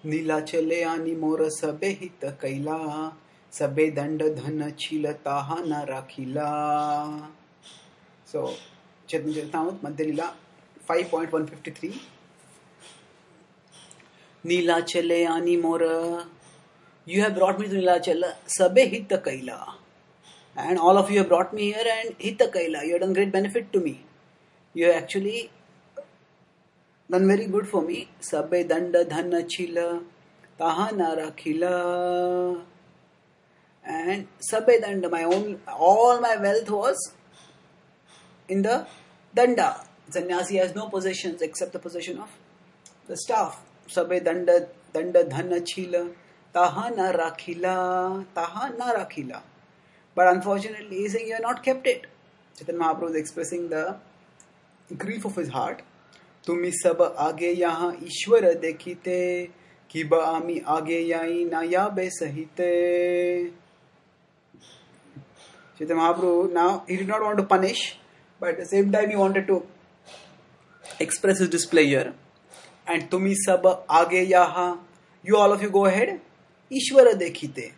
नीलाचले आणि मोर सबे हित कैला सबे दंड धन छिलता न राखिला. So, Chaitanya Charitamrita Madhya Lila 5.153. Neelachale ani mora. You have brought me to Neelachala. Sabe hita kaila. And all of you have brought me here and hita kaila. You have done great benefit to me. You have actually done very good for me. Sabe danda dhana chila. Taha nara khila. And sabe danda, all my wealth was in the danda. Sannyasi has no possessions except the possession of the staff. Sabe danda dhana chila. Taha na rakhila. But unfortunately, he is saying you have not kept it. Chaitanya Mahaprabhu is expressing the grief of his heart. Tumi sab aage yahan Ishwar dekhite, kiba ami aage yai na yabe sahite. Chaitanya Mahaprabhu, now he did not want to punish, but at the same time he wanted to express his displeasure. And tumi sab aage yahan, you all of you go ahead. Ishwara dekhite.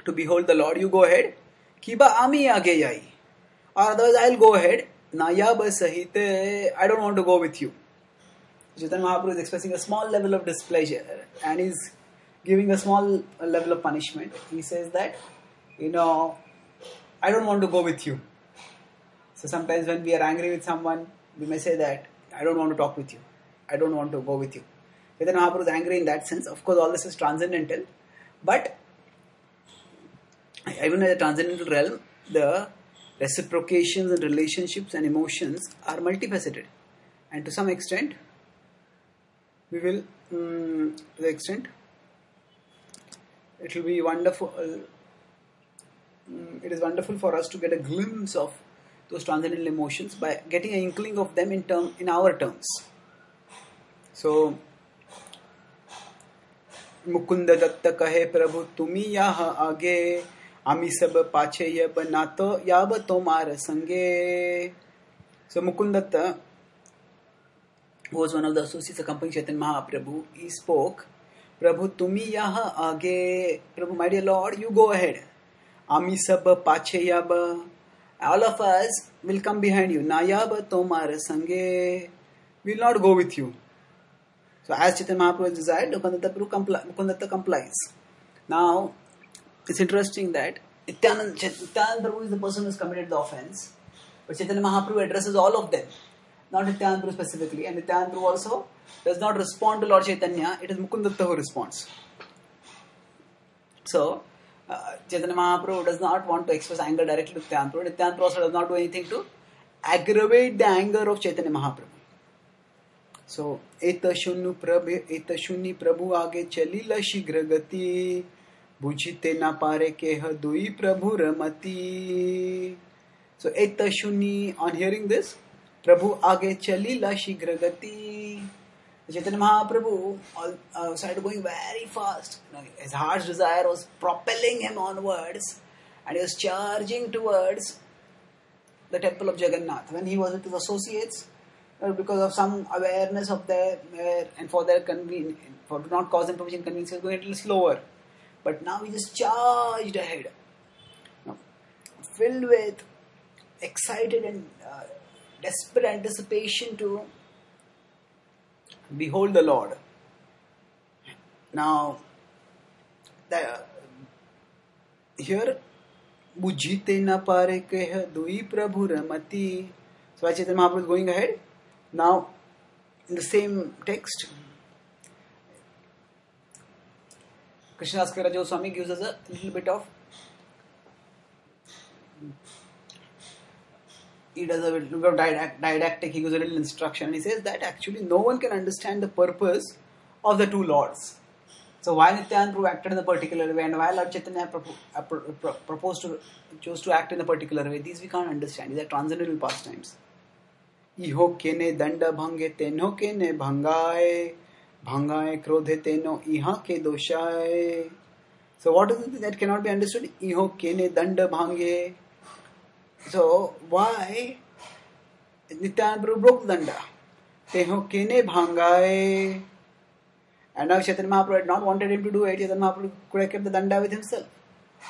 To behold the Lord, you go ahead. Kiba ami aage yai. Or otherwise I'll go ahead. Nayab sahite. I don't want to go with you. Chaitanya Mahaprabhu is expressing a small level of displeasure and is giving a small level of punishment. He says that, I don't want to go with you. So sometimes when we are angry with someone, we may say that, I don't want to talk with you. I don't want to go with you. Chaitanya Mahaprabhu is angry in that sense. Of course, all this is transcendental. But even in the transcendental realm, the reciprocations and relationships and emotions are multifaceted. And to some extent, it will be wonderful. It is wonderful for us to get a glimpse of those transcendental emotions by getting an inkling of them in our terms. So, Mukunda datta kahe Prabhu tumi yaha aage ami sab pache yab nato yab tomar sange. So Mukundatta was one of the associates accompanying Chaitanya Mahaprabhu. He spoke, Prabhu tumi yaha aage. Prabhu, my dear Lord, you go ahead. Ami sab pache yab. All of us will come behind you. Nayab tomar sange. We will not go with you. So as Chaitanya Mahaprabhu desired, Mukundatta complies. Now, it's interesting that Nityananda Prabhu is the person who has committed the offense, but Chaitanya Mahaprabhu addresses all of them, not Nityananda Prabhu specifically, and Nityananda Prabhu also does not respond to Lord Chaitanya, it is Mukundatta who responds. So, Chaitanya Mahaprabhu does not want to express anger directly to Nityananda Prabhu. Nityananda Prabhu also does not do anything to aggravate the anger of Chaitanya Mahaprabhu. So, Eta shunni prabhu aage chalila shigra gati, bujhite na pare keha dui prabhu ramati. So, Eta shunni, on hearing this, prabhu aage chalila shigra gati. Chaitanya Mahaprabhu started going very fast. His heart's desire was propelling him onwards, and he was charging towards the temple of Jagannath. When he was with his associates, because of some awareness of their and for their convenience, for not cause them too much inconvenience, he was going a little slower. But now he just charged ahead, filled with excited and desperate anticipation to behold the Lord. Now, here, Bujhite na pare keh dui prabhu ramati. So, Chaitanya Mahaprabhu is going ahead. Now, in the same text, Krishnadas Kaviraj Goswami gives us a little bit of, he does a little bit of didactic, he gives a little instruction. He says that actually no one can understand the purpose of the two lords. So why Nityananda Prabhu acted in a particular way and why Lord Chaitanya chose to act in a particular way, these we can't understand. These are transcendental pastimes. Iho kene danda bhange tenho kene bhangaye, bhangaye krodhe teno iha ke doshaye. So what is it that cannot be understood? Iho kene danda bhange. So why Nityananda Prabhu broke the danda? Teho kene bhangaye. And now Chaitanya Mahaprabhu had not wanted him to do it. Chaitanya Mahaprabhu could have kept the danda with himself.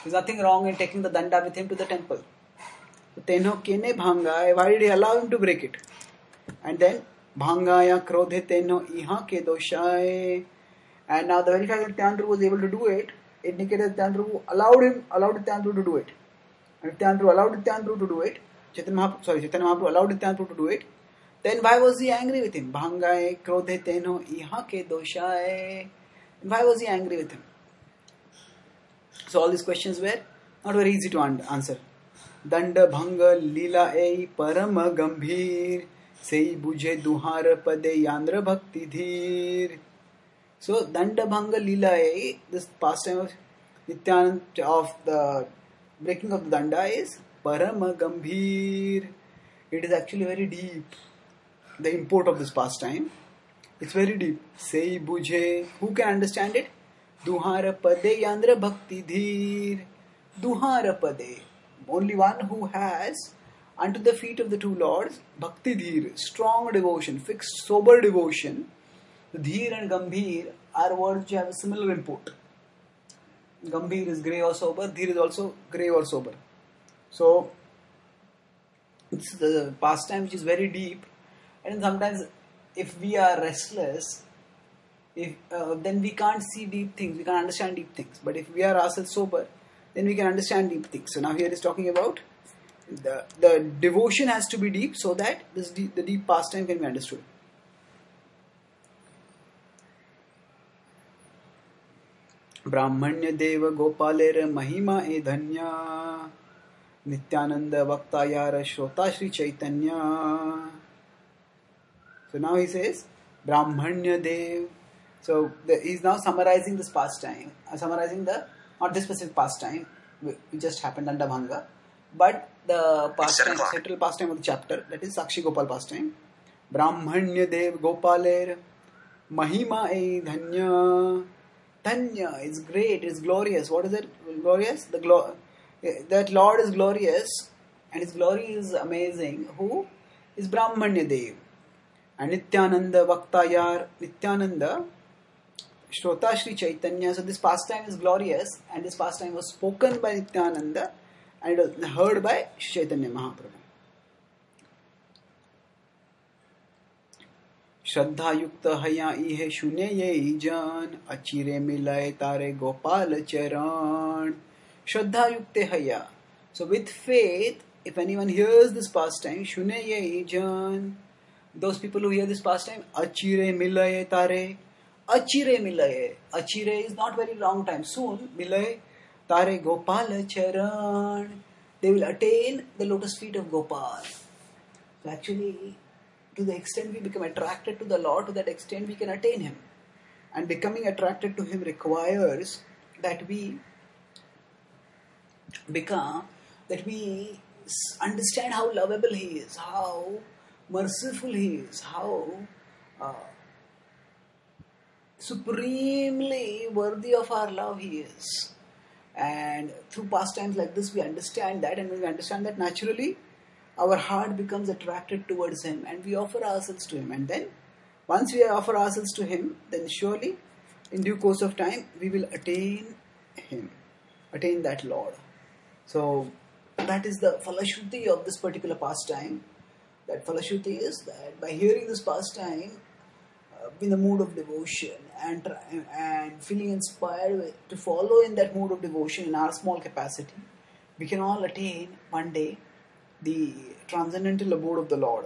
There's nothing wrong in taking the danda with him to the temple. Tenho kene bhangaya, why did he allow him to break it? And then bhangaya krodhe tenho iha ke doshaye. And now the very fact that Nityananda was able to do it, indicated that Nityananda allowed Nityananda to do it. And if Nityananda allowed Nityananda to do it, Chaitanya Mahaprabhu allowed Nityananda to do it, then why was he angry with him? Bhangaye krodhe tenho iha ke doshaye. Why was he angry with him? So all these questions were not very easy to answer. Danda bhanga lila ei parama gambhir sei bujhe duhar pade yandra bhakti dhir. So danda bhanga lila ei, this pastime of Nityananda, of the breaking of the danda, is parama gambhir. It is actually very deep. The import of this pastime, it's very deep. Sei bujhe, who can understand it? Duhara pade yandra bhakti dhir. Duhara pade, only one who has unto the feet of the two lords bhakti dhir, strong devotion, fixed sober devotion. The dhir and gambhir are words which have a similar import. Gambhir is grey or sober, dhir is also grey or sober. So it's the pastime which is very deep. And sometimes if we are restless, then we can't see deep things, we can't understand deep things. But if we are ourselves sober, then we can understand deep things. So now here is talking about the devotion has to be deep so that the deep pastime can be understood. Brahmanya Deva Gopalera Mahima e Dhanya Nityananda Vaktayara Shrota Shri Chaitanya. So now he says Brahmanya Dev. So he's now summarizing this pastime, not this specific pastime, which just happened under Bhanga, but the pastime, central pastime of the chapter, that is Sakshi Gopal pastime. Brahmanya Dev Gopaler Mahima e Dhanya. Dhanya is great, is glorious. What is it? Glorious? That Lord is glorious and his glory is amazing. Who is Brahmanya Dev? And Nityananda Vaktayar, Nityananda Shrota Shri Chaitanya. So this pastime is glorious, and this pastime was spoken by Nityananda and it was heard by Chaitanya Mahaprabhu. Shraddha Yukta Haya Ihe Shune Ye Jan Achire Milaye Tare Gopal Charan. Shraddha Yukta Haya. So with faith, if anyone hears this pastime, Shune Ye Jan, those people who hear this pastime, Achire Milaye Tare. Achire Milaye. Achire is not very long time. Soon, Milaye Tare Gopal Charan. They will attain the lotus feet of Gopal. So actually, to the extent we become attracted to the Lord, to that extent we can attain Him. And becoming attracted to Him requires that we understand how lovable He is, how merciful He is, how supremely worthy of our love He is. And through pastimes like this we understand that, and when we understand that, naturally our heart becomes attracted towards Him and we offer ourselves to Him. And then once we offer ourselves to Him, then surely in due course of time we will attain Him, attain that Lord. So that is the falashruti of this particular pastime. That falashruti is that by hearing this pastime in the mood of devotion and feeling inspired to follow in that mood of devotion in our small capacity, we can all attain one day the transcendental abode of the Lord,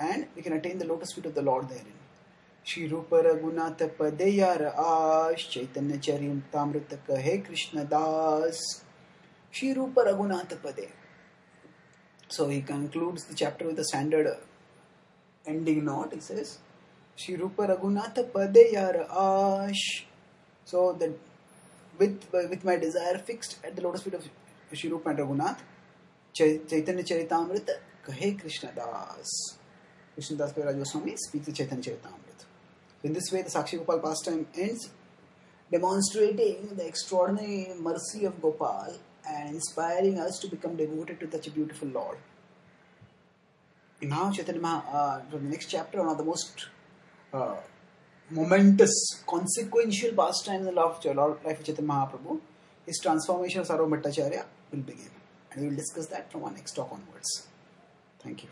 and we can attain the lotus feet of the Lord therein. Shri Rupa Raghunatha Padeyar Ash Chaitanya Charitamrita Kahe Krishna Das. Shri Rupa Raghunatha Pade. So he concludes the chapter with a standard ending note. He says, Shri Rupa Raghunatha Padeyar Ash. So that with my desire fixed at the lotus feet of Shri Rupa and Raghunath, Chaitanya Charitamrita Kahe Krishna Das. Krishna Das Kaviraj Goswami speaks the Chaitanya Charitamrita. In this way, the Sakshi Gopal pastime ends, demonstrating the extraordinary mercy of Gopal and inspiring us to become devoted to such a beautiful Lord. Now, Chaitanya from the next chapter, one of the most momentous, consequential pastime in the life of Chaitanya Mahaprabhu, his transformation of Sarva Bhattacharya will begin. And we will discuss that from our next talk onwards. Thank you.